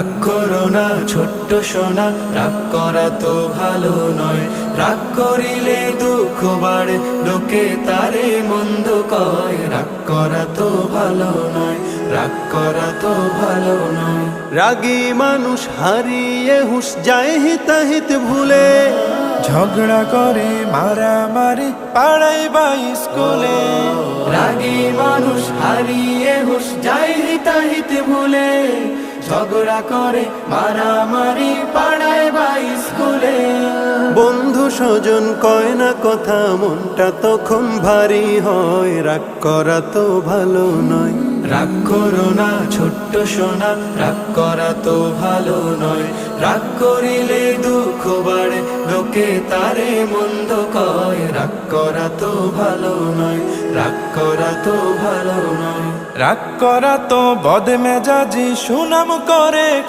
রাগ করো না ছোট্ট সোনা, রাগ করা তো ভালো নয়। রাগ করিলে দুঃখ বাড়ে, লোকে তারে মন্দ কয়। রাগ করা তো ভালো নয়, রাগ করা তো ভালো নয়। রাগী মানুষ হারিয়ে হুঁশ যায় হিতাহিত ভুলে, ঝগড়া করে মারামারি পাড়ায় বা স্কুলে। রাগী মানুষ হারিয়ে হুঁশ যায় হিতাহিত ভুলে, ঝগড়া করে মারামারি পাড়ায় বা স্কুলে। বন্ধু স্বজন কয় না কথা, মনটা তখন ভারী হয়। রাগ করা তো ভালো নয়। রাগ করো না ছোট্ট সোনা, রাগ করা তো ভালো নয়। রাগ করিলে দুঃখ বাড়ে, লোকে তারে মন্দ কয়। রাগ করা তো ভালো নয়, রাগ করা তো ভালো নয়। রাগ করা তো বদমেজাজি সুনাম করে